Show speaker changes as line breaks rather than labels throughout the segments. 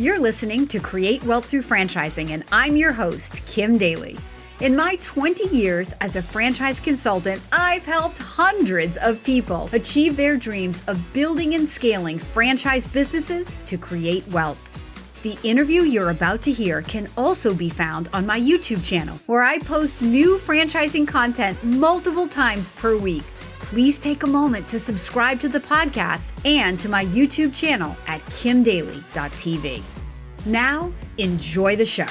You're listening to Create Wealth Through Franchising, and I'm your host, Kim Daly. In my 20 years as a franchise consultant, I've helped hundreds of people achieve their dreams of building and scaling franchise businesses to create wealth. The interview you're about to hear can also be found on my YouTube channel, where I post new franchising content multiple times per week. Please take a moment to subscribe to the podcast and to my YouTube channel at kimdaly.tv. Now, enjoy the show.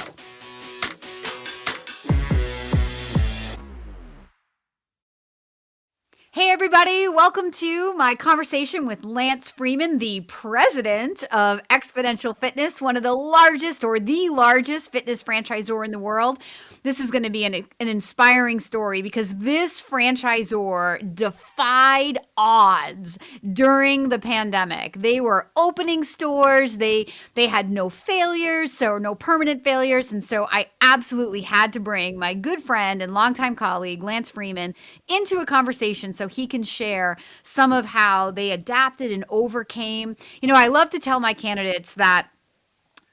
Hey everybody, welcome to my conversation with Lance Freeman, the president of Xponential Fitness, one of the largest or the largest fitness franchisor in the world. This is going to be an inspiring story because this franchisor defied odds during the pandemic. They were opening stores, they had no failures, so no permanent failures, and so I absolutely had to bring my good friend and longtime colleague, Lance Freeman, into a conversation so he can share some of how they adapted and overcame. You know, I love to tell my candidates that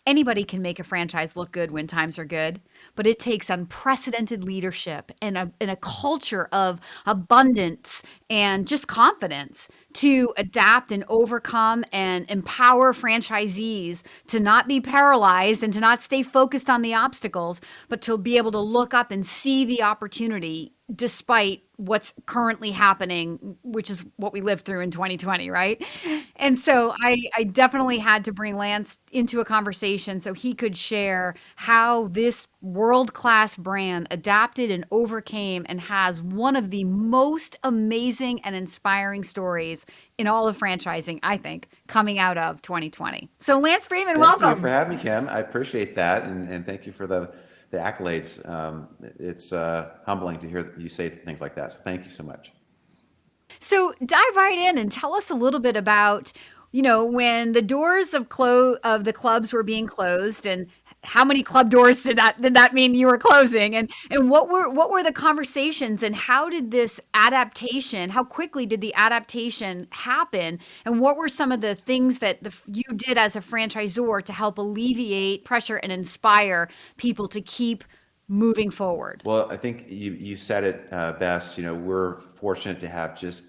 anybody can make a franchise look good when times are good, but it takes unprecedented leadership and a culture of abundance and just confidence to adapt and overcome and empower franchisees to not be paralyzed and to not stay focused on the obstacles, but to be able to look up and see the opportunity despite what's currently happening, which is what we lived through in 2020, right? And so I definitely had to bring Lance into a conversation so he could share how this world-class brand adapted and overcame and has one of the most amazing and inspiring stories in all of franchising, I think, coming out of 2020. So Lance Freeman, welcome.
Thank you for having me, Kim. I appreciate that, and thank you for the accolades. It's humbling to hear you say things like that. So thank you so much.
So dive right in and tell us a little bit about, you know, when the doors of the clubs were being closed, and how many club doors did that mean you were closing, and what were the conversations, and how did this adaptation, how quickly did the adaptation happen, and what were some of the things that you did as a franchisor to help alleviate pressure and inspire people to keep moving forward?
Well, I think you said it best. You know, we're fortunate to have just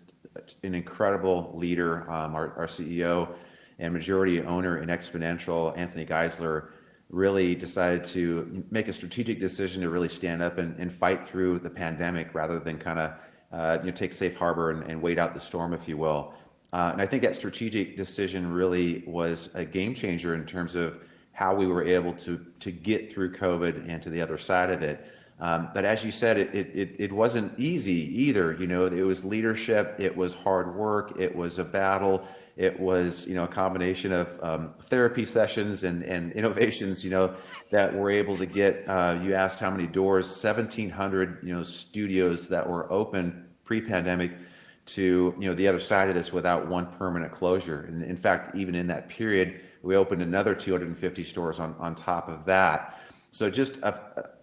an incredible leader, our CEO and majority owner in Xponential, Anthony Geisler, really decided to make a strategic decision to really stand up and fight through the pandemic rather than kind of take safe harbor and wait out the storm, if you will. And I think that strategic decision really was a game changer in terms of how we were able to get through COVID and to the other side of it. But as you said, it wasn't easy either. You know, it was leadership, it was hard work, it was a battle. It was, a combination of therapy sessions and innovations, that we're able to get. You asked how many doors, 1,700, studios that were open pre-pandemic to, the other side of this without one permanent closure. And in fact, even in that period, we opened another 250 stores on top of that. So just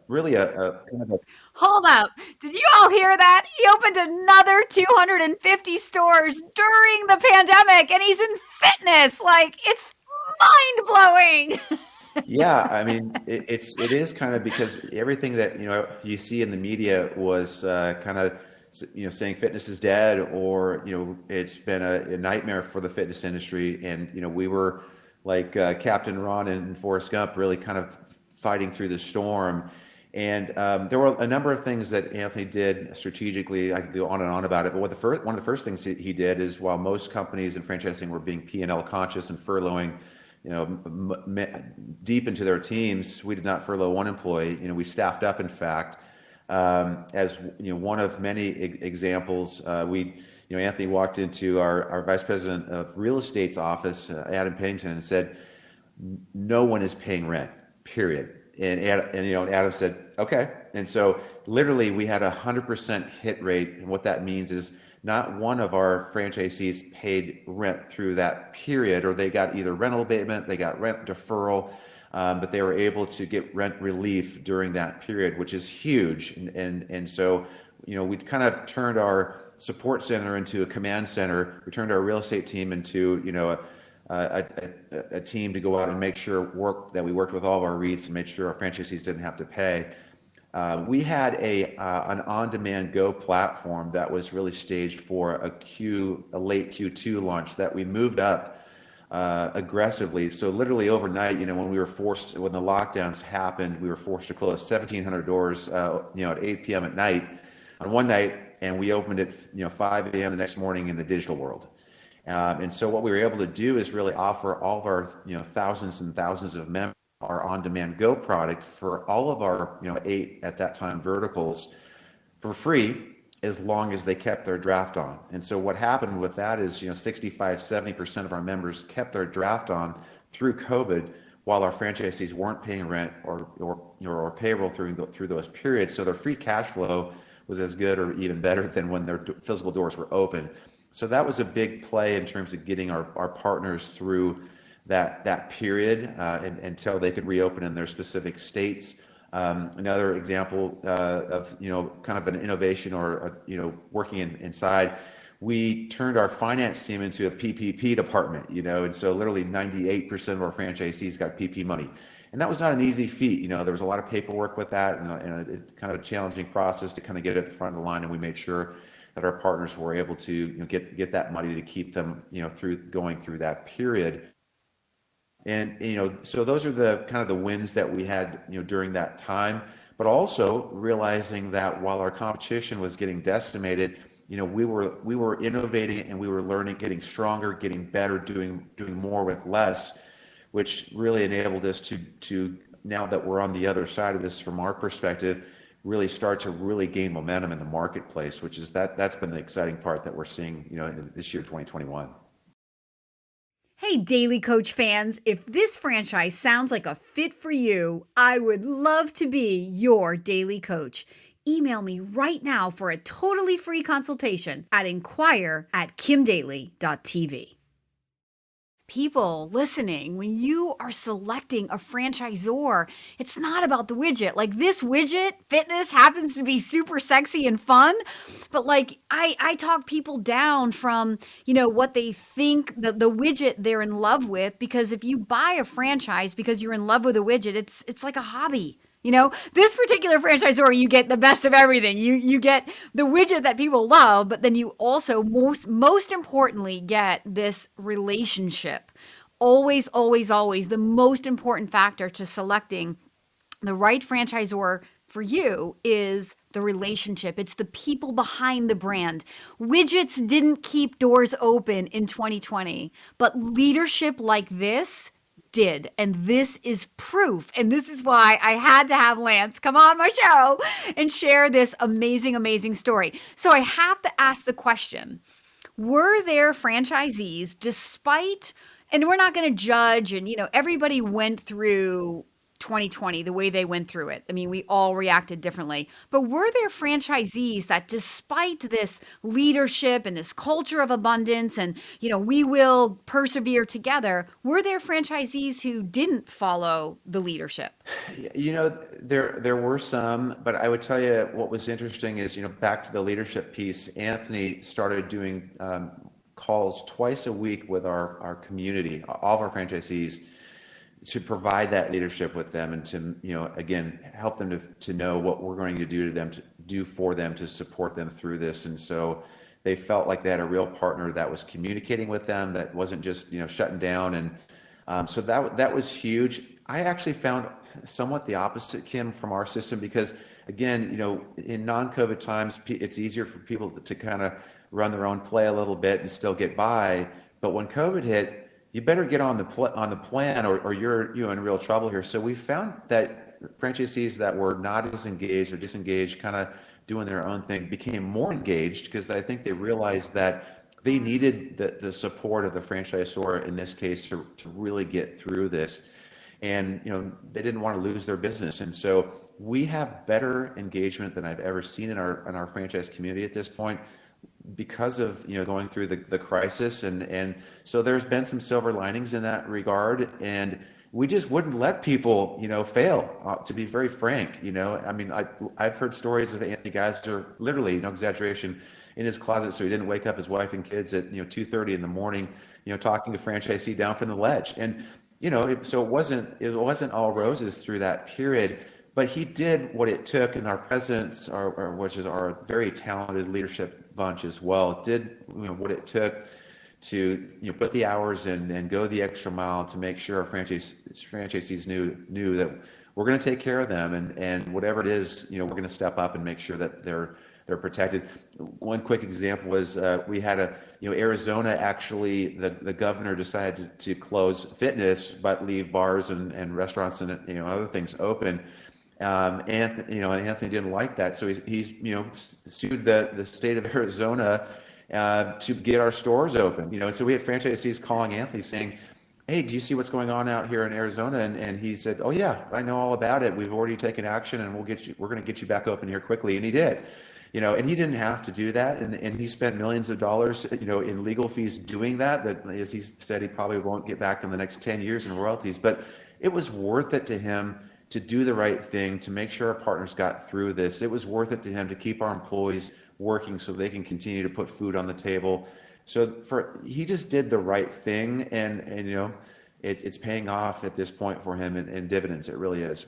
really a kind of a...
Hold up. Did you all hear that? He opened another 250 stores during the pandemic, and he's in fitness. Like, it's mind-blowing.
Yeah, I mean, it is kind of because everything that, you see in the media was kind of, saying fitness is dead, or, it's been a nightmare for the fitness industry. And, we were like Captain Ron and Forrest Gump, really kind of fighting through the storm. And there were a number of things that Anthony did strategically. I could go on and on about it, but one of the first things he did is, while most companies in franchising were being P&L conscious and furloughing, deep into their teams, we did not furlough one employee. We staffed up, in fact, as one of many examples. Anthony walked into our vice president of real estate's office, Adam Pennington, and said, "No one is paying rent, period." And Adam said, okay. And so literally we had 100% hit rate. And what that means is not one of our franchisees paid rent through that period, or they got either rental abatement, they got rent deferral, but they were able to get rent relief during that period, which is huge. And so, we kind of turned our support center into a command center. We turned our real estate team into, a team to go out and make sure that we worked with all of our REITs and made sure our franchisees didn't have to pay. We had an on-demand Go platform that was really staged for a late Q2 launch that we moved up aggressively. So literally overnight, when when the lockdowns happened, we were forced to close 1,700 doors, at 8 p.m. at night on one night, and we opened at 5 a.m. the next morning in the digital world. And so what we were able to do is really offer all of our thousands and thousands of members our on-demand Go product for all of our 8 at that time verticals for free, as long as they kept their draft on. And so what happened with that is 65-70% of our members kept their draft on through COVID, while our franchisees weren't paying rent or payroll through those periods. So their free cash flow was as good or even better than when their physical doors were open. So that was a big play in terms of getting our partners through that period until they could reopen in their specific states. Another example of kind of an innovation or working inside, we turned our finance team into a PPP department, and so literally 98% of our franchisees got PP money. And that was not an easy feat. There was a lot of paperwork with that, and kind of a challenging process to kind of get it at the front of the line. And we made sure that our partners were able to get that money to keep them going through that period. And so those are the kind of the wins that we had during that time. But also realizing that while our competition was getting decimated, we were innovating and we were learning, getting stronger, getting better, doing more with less, which really enabled us to now that we're on the other side of this from our perspective, really start to really gain momentum in the marketplace, which is that's been the exciting part that we're seeing this year, 2021.
Hey, Daily Coach fans, if this franchise sounds like a fit for you, I would love to be your Daily Coach. Email me right now for a totally free consultation at inquire@kimdaly.tv. People listening, when you are selecting a franchisor, it's not about the widget. Like, this widget, fitness, happens to be super sexy and fun, but like I talk people down from what they think the widget they're in love with, because if you buy a franchise because you're in love with a widget, it's like a hobby. This particular franchisor, you get the best of everything. You get the widget that people love, but then you also most importantly get this relationship. Always, always, always the most important factor to selecting the right franchisor for you is the relationship. It's the people behind the brand. Widgets didn't keep doors open in 2020, but leadership like this did. And this is proof. And this is why I had to have Lance come on my show and share this amazing, amazing story. So I have to ask the question, were there franchisees, despite, and we're not going to judge, and everybody went through 2020 the way they went through it. I mean, we all reacted differently. But were there franchisees that, despite this leadership and this culture of abundance and, we will persevere together, were there franchisees who didn't follow the leadership?
There were some, but I would tell you what was interesting is, back to the leadership piece, Anthony started doing calls twice a week with our community, all of our franchisees, to provide that leadership with them and to, again, help them to know what we're going to do for them to support them through this. And so they felt like they had a real partner that was communicating with them, that wasn't just, shutting down. And so that was huge. I actually found somewhat the opposite, Kim, from our system, because again, in non-COVID times, it's easier for people to kind of run their own play a little bit and still get by. But when COVID hit, you better get on the plan or you're in real trouble here. So we found that franchisees that were not as engaged or disengaged, kind of doing their own thing, became more engaged, because I think they realized that they needed the support of the franchisor in this case to really get through this. And they didn't want to lose their business. And so we have better engagement than I've ever seen in our franchise community at this point, because of going through the crisis, and so there's been some silver linings in that regard, and we just wouldn't let people fail, to be very frank. I mean, I've heard stories of Anthony Geisler, literally, no exaggeration, in his closet so he didn't wake up his wife and kids at 2:30 in the morning, talking a franchisee down from the ledge. And so it wasn't all roses through that period, but he did what it took, and our presidents, which is our very talented leadership bunch as well, did what it took to put the hours in and go the extra mile to make sure our franchisees knew that we're going to take care of them, and whatever it is, we're going to step up and make sure that they're protected. One quick example was we had Arizona, actually the governor decided to close fitness but leave bars and restaurants and other things open. Anthony didn't like that, so he's sued the state of Arizona to get our stores open. So we had franchisees calling Anthony saying, "Hey, do you see what's going on out here in Arizona?" And he said, "Oh yeah, I know all about it. We've already taken action, and we're going to get you back open here quickly." And he did. And he didn't have to do that, and he spent millions of dollars, in legal fees doing that. That, as he said, he probably won't get back in the next 10 years in royalties. But it was worth it to him to do the right thing, to make sure our partners got through this. It was worth it to him to keep our employees working so they can continue to put food on the table. So he just did the right thing, and it's paying off at this point for him in dividends. It really is.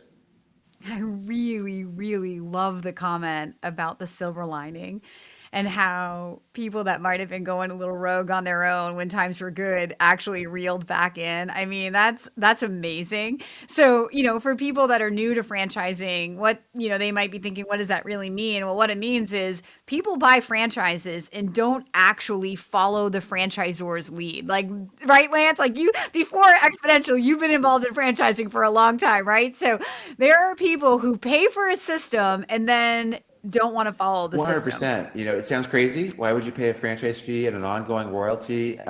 I really, really love the comment about the silver lining and how people that might have been going a little rogue on their own when times were good actually reeled back in. I mean, that's amazing. So, for people that are new to franchising, what, they might be thinking, what does that really mean? Well, what it means is people buy franchises and don't actually follow the franchisor's lead. Like, right, Lance? Like before Exponential, you've been involved in franchising for a long time, right? So there are people who pay for a system and then don't want to follow the system.
100%. It sounds crazy. Why would you pay a franchise fee and an ongoing royalty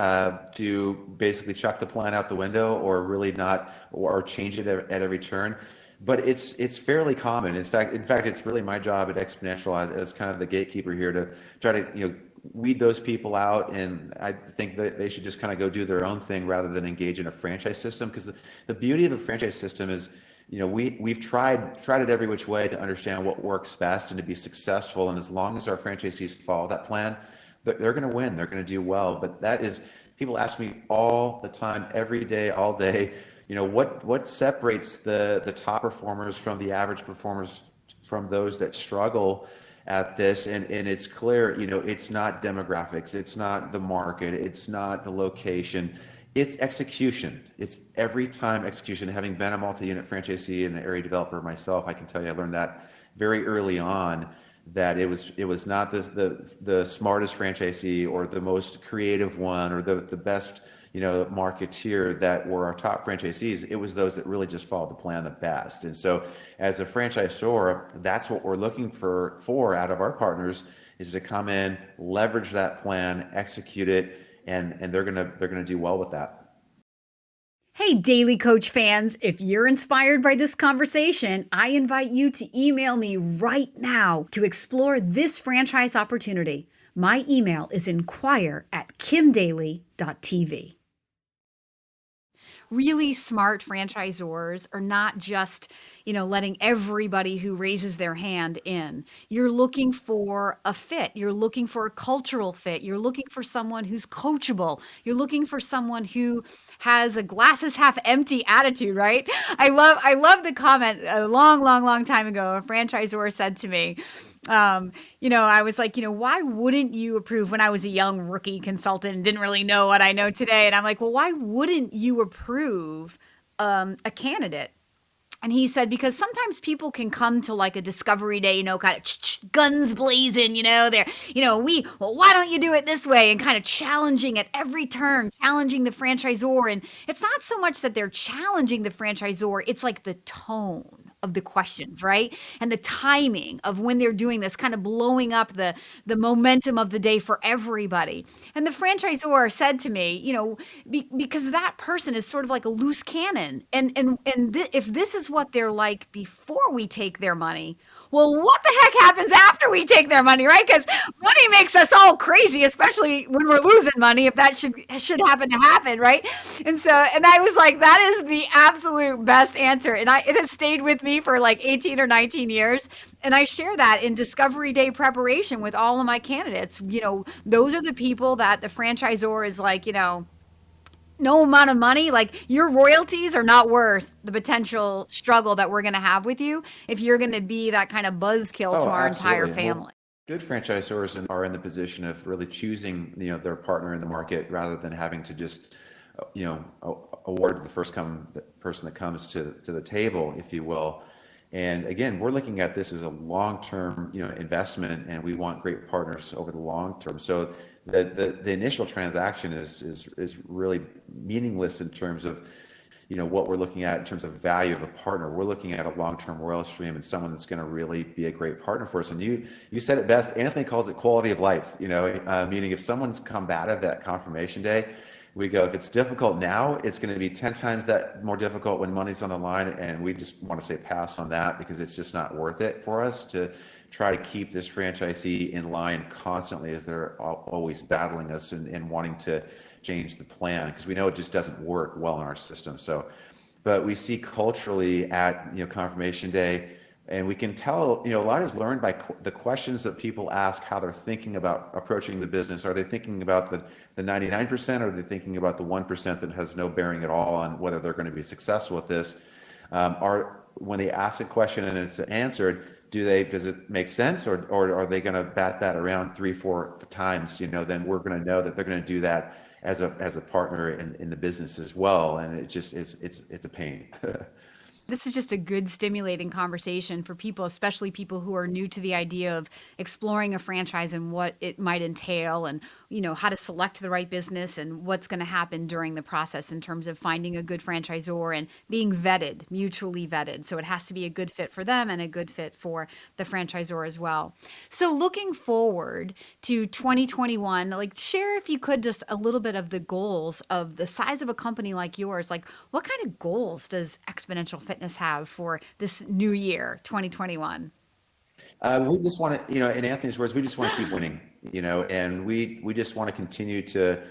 to basically chuck the plan out the window, or really not, or change it at every turn? But it's fairly common. In fact, it's really my job at Exponential as kind of the gatekeeper here to try to weed those people out. And I think that they should just kind of go do their own thing rather than engage in a franchise system, because the beauty of a franchise system is, we've tried it every which way to understand what works best and to be successful. And as long as our franchisees follow that plan, they're going to win. They're going to do well. But people ask me all the time, every day, all day, what separates the top performers from the average performers, from those that struggle at this. And it's clear, it's not demographics, it's not the market, it's not the location. It's execution. It's every time execution. Having been a multi-unit franchisee and an area developer myself, I can tell you I learned that very early on, that it was not the smartest franchisee or the most creative one or the best marketeer that were our top franchisees. It was those that really just followed the plan the best. And so as a franchisor, that's what we're looking for out of our partners, is to come in, leverage that plan, execute it, and they're gonna do well with that.
Hey, Daily Coach fans, if you're inspired by this conversation, I invite you to email me right now to explore this franchise opportunity. My email is inquire@kimdaly.tv. Really smart franchisors are not just, letting everybody who raises their hand in. You're looking for a fit. You're looking for a cultural fit. You're looking for someone who's coachable. You're looking for someone who has a glasses half empty attitude, right? I love the comment a long, long, long time ago. A franchisor said to me, I was like, why wouldn't you approve, when I was a young rookie consultant and didn't really know what I know today? And I'm like, well, why wouldn't you approve a candidate? And he said, because sometimes people can come to like a discovery day, kind of guns blazing, well, why don't you do it this way? And kind of challenging at every turn, challenging the franchisor. And it's not so much that they're challenging the franchisor, it's like the tone of the questions, right? And the timing of when they're doing this, kind of blowing up the momentum of the day for everybody. And the franchisor said to me, because that person is sort of like a loose cannon. If this is what they're like before we take their money, well, what the heck happens after we take their money, right? Because money makes us all crazy, especially when we're losing money, if that should happen, right? And I was like, that is the absolute best answer. And it has stayed with me for like 18 or 19 years. And I share that in Discovery Day preparation with all of my candidates. Those are the people that the franchisor is like, no amount of money, like your royalties are not worth the potential struggle that we're going to have with you if you're going to be that kind of buzzkill to
Oh,
our entire
absolutely.
family.
Well, good franchisors are in the position of really choosing, their partner in the market rather than having to just, award the the person that comes to the table, if you will. And again, we're looking at this as a long-term, investment, and we want great partners over the long term. So the initial transaction is really meaningless in terms of what we're looking at in terms of value of a partner. We're looking at a long-term royalty stream and someone that's going to really be a great partner for us. And you said it best. Anthony calls it quality of life. Meaning if someone's combative at confirmation day, we go, if it's difficult now, it's going to be 10 times that more difficult when money's on the line. And we just want to say pass on that because it's just not worth it for us to try to keep this franchisee in line constantly as they're always battling us and wanting to change the plan because we know it just doesn't work well in our system. So, but we see culturally at confirmation day, and we can tell a lot is learned by the questions that people ask, how they're thinking about approaching the business. Are they thinking about the 99%, or are they thinking about the 1% that has no bearing at all on whether they're going to be successful with this? Are when they ask a question and it's answered, does it make sense, or are they going to bat that around 3-4 times? Then we're going to know that they're going to do that as a partner in the business as well, and it just is it's a pain.
This is just a good stimulating conversation for people, especially people who are new to the idea of exploring a franchise and what it might entail, and how to select the right business and what's going to happen during the process in terms of finding a good franchisor and being vetted, mutually vetted. So it has to be a good fit for them and a good fit for the franchisor as well. So looking forward to 2021, share, if you could, just a little bit of the goals of the size of a company like yours. Like, what kind of goals does Xponential Fitness have for this new year, 2021?
We just want to, in Anthony's words, we just want to keep winning, and we just want to continue to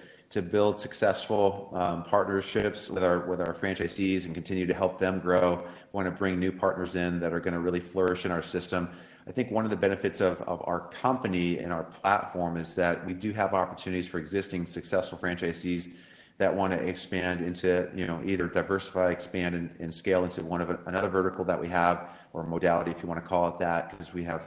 build successful partnerships with our franchisees and continue to help them grow. We want to bring new partners in that are going to really flourish in our system. I think one of the benefits of our company and our platform is that we do have opportunities for existing successful franchisees that want to expand into, either diversify, expand, and scale into another vertical that we have, or modality, if you want to call it that, because we have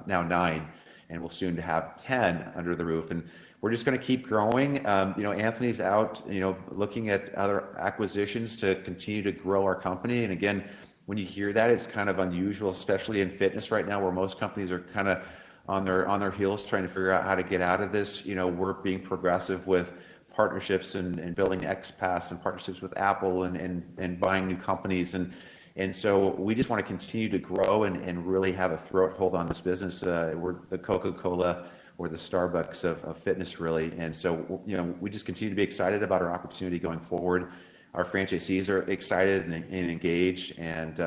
now 9, and we'll soon to have 10 under the roof. And we're just going to keep growing. Anthony's out, looking at other acquisitions to continue to grow our company. And again, when you hear that, it's kind of unusual, especially in fitness right now, where most companies are kind of on their heels trying to figure out how to get out of this. We're being progressive with partnerships and building XPass and partnerships with Apple and buying new companies. And so we just want to continue to grow and really have a throat hold on this business. We're the Coca-Cola or the Starbucks of fitness, really. And so, we just continue to be excited about our opportunity going forward. Our franchisees are excited and engaged. And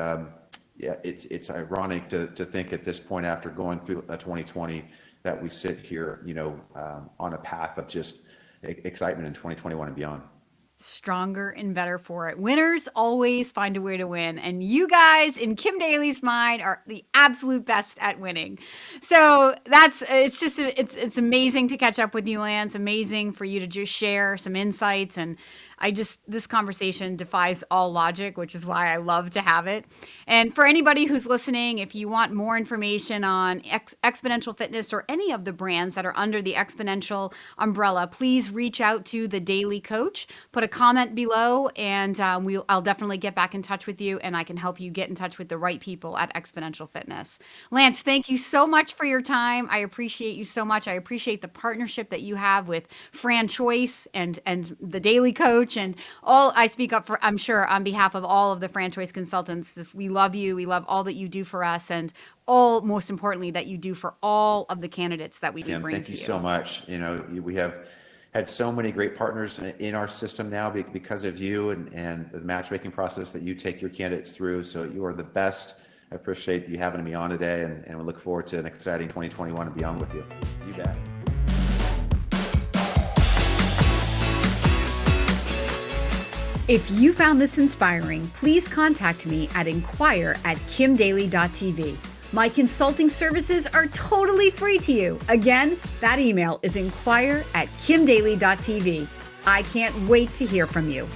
it's ironic to think at this point, after going through 2020, that we sit here, on a path of just excitement in 2021 and beyond.
Stronger and better for it. Winners always find a way to win. And you guys, in Kim Daly's mind, are the absolute best at winning. So it's amazing to catch up with you, Lance. Amazing for you to just share some insights. And this conversation defies all logic, which is why I love to have it. And for anybody who's listening, if you want more information on Xponential Fitness or any of the brands that are under the Xponential umbrella, please reach out to the Daily Coach. Put a comment below, and I'll definitely get back in touch with you, and I can help you get in touch with the right people at Xponential Fitness. Lance, thank you so much for your time. I appreciate you so much. I appreciate the partnership that you have with Fran Choice and the Daily Coach. And I speak up for, I'm sure, on behalf of all of the franchise consultants. We love you. We love all that you do for us, and most importantly, that you do for all of the candidates that we bring to you.
Thank you so much. We have had so many great partners in our system now because of you and the matchmaking process that you take your candidates through. So you are the best. I appreciate you having me on today, and we look forward to an exciting 2021 and beyond with you. You bet.
If you found this inspiring, please contact me at inquire@kimdaly.tv. My consulting services are totally free to you. Again, that email is inquire@kimdaly.tv. I can't wait to hear from you.